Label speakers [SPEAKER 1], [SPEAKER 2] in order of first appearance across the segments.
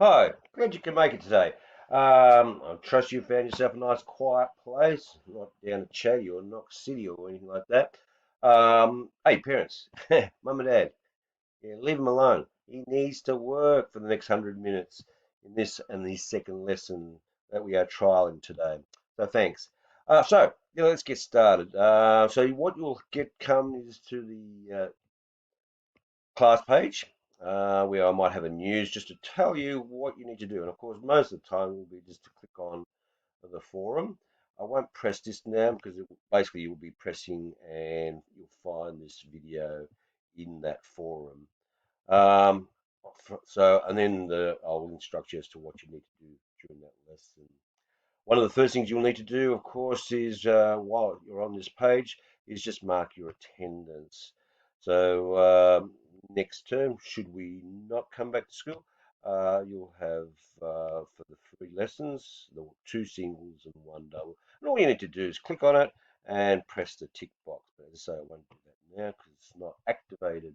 [SPEAKER 1] Hi, glad you can make it today. I trust you found yourself a nice quiet place, not down at Chatty or Knox City or anything like that. Hey, parents, mum and dad, yeah, leave him alone. He needs to work for the next 100 minutes in this and the second lesson that we are trialing today. So thanks. Let's get started. So what you'll get come is to the class page where I might have a news just to tell you what you need to do. And of course, most of the time will be just to click on the forum. I won't press this now because basically you'll be pressing and you'll find this video in that forum. Um, and then I'll instruct you as to what you need to do during that lesson. One of the first things you'll need to do, of course, is while you're on this page, is just mark your attendance. So next term, should we not come back to school, you'll have for the 3 lessons, the 2 singles and 1 double. And all you need to do is click on it and press the tick box. But as I say, I won't do that now because it's not activated.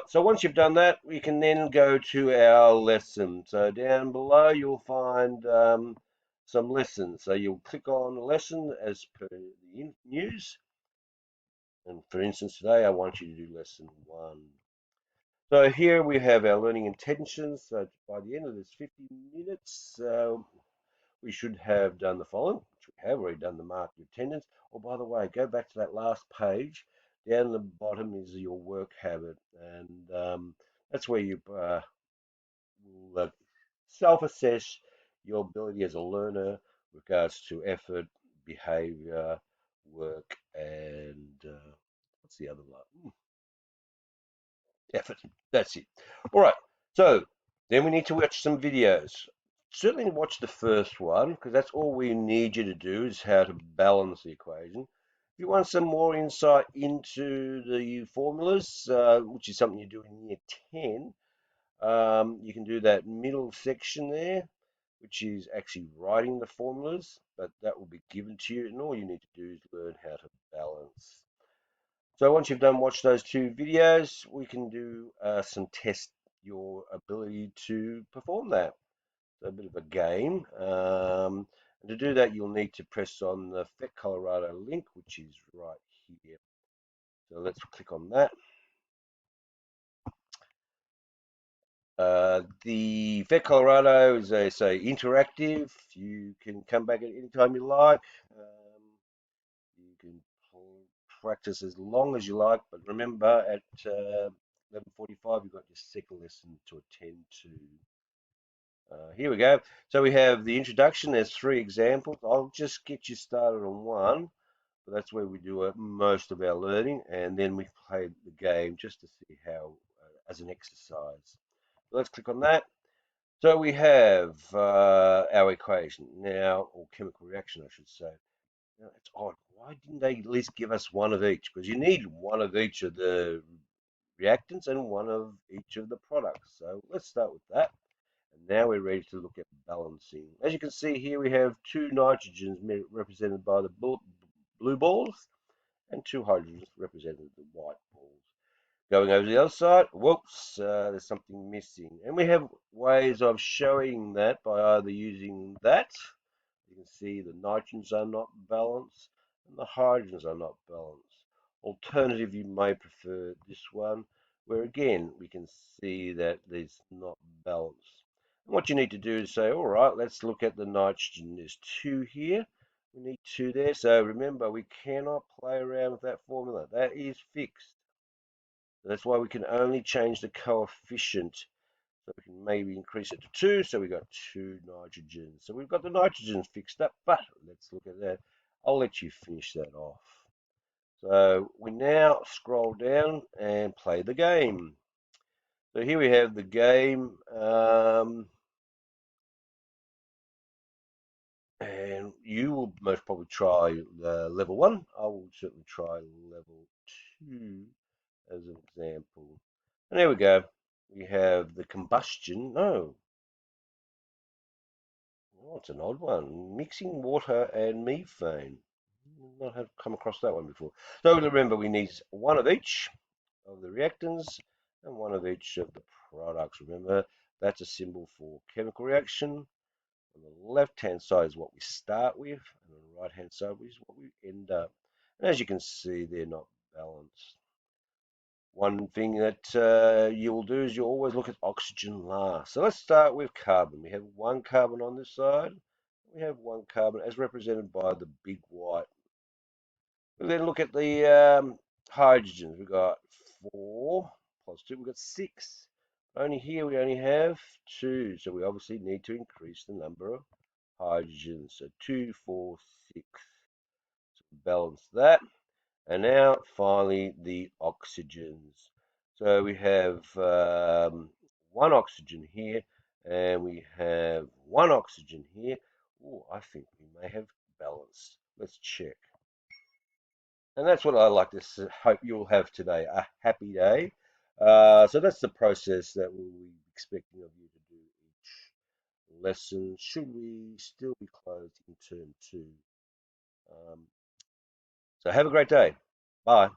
[SPEAKER 1] So once you've done that, we can then go to our lesson. So down below, you'll find some lessons. So you'll click on the lesson as per the news. And for instance, today I want you to do lesson 1. So here we have our learning intentions. So by the end of this 50 minutes, we should have done the following, which we have already done the mark your attendance. Oh, by the way, go back to that last page. Down at the bottom is your work habit, and that's where you will self-assess your ability as a learner with regards to effort, behavior, work, and what's the other one? Effort. That's it. All right. So then we need to watch some videos. Certainly watch the first one because that's all we need you to do is how to balance the equation. If you want some more insight into the formulas, which is something you do in year 10, you can do that middle section there, which is actually writing the formulas, but that will be given to you, and all you need to do is learn how to balance. So once you've done watch those 2 videos, we can do some test your ability to perform that. So a bit of a game. And to do that, you'll need to press on the FET Colorado link, which is right here. So let's click on that. The FET Colorado is, they say, interactive. You can come back at any time you like. You can practice as long as you like, but remember at 11:45 you've got your second lesson to attend to. Here we go. So we have the introduction. There's 3 examples. I'll just get you started on one, but that's where we do most of our learning, and then we play the game just to see how, as an exercise. So let's click on that. So we have our equation now, or chemical reaction, I should say. Now, it's odd. Why didn't they at least give us one of each? Because you need one of each of the reactants and one of each of the products. So let's start with that. And now we're ready to look at balancing. As you can see here, we have 2 nitrogens represented by the blue balls and 2 hydrogens represented the white balls. Going over to the other side, whoops, there's something missing. And we have ways of showing that by either using that. You can see the nitrogens are not balanced and the hydrogens are not balanced. Alternative, you may prefer this one, where again we can see that there's not balanced. And what you need to do is say, all right, let's look at the nitrogen. There's 2 here. We need 2 there. So remember, we cannot play around with that formula. That is fixed. That's why we can only change the coefficient. So we can maybe increase it to 2. So we've got 2 nitrogens. So we've got the nitrogens fixed up, but let's look at that. I'll let you finish that off. So we now scroll down and play the game. So here we have the game. And you will most probably try level 1. I will certainly try level 2 as an example. And there we go. We have the combustion. No, oh, it's an odd one. Mixing water and methane. Not have come across that one before. So remember, we need one of each of the reactants and one of each of the products. Remember, That's a symbol for chemical reaction. On the left-hand side is what we start with, and on the right-hand side is what we end up. And as you can see, they're not balanced. One thing that you'll do is you'll always look at oxygen last. So let's start with carbon. We have one carbon on this side. We have one carbon as represented by the big white. We then look at the hydrogens. We've got 4 plus 2. We've got 6. Only here we only have 2. So we obviously need to increase the number of hydrogens. So 2, 4, 6. So balance that. And now finally the oxygens. So we have one oxygen here and we have one oxygen here. Oh, I think we may have balance. Let's check. And that's what I like to hope you'll have today, a happy day. So that's the process that we'll be expecting of you to do each lesson. Should we still be closed in term 2? So have a great day. Bye.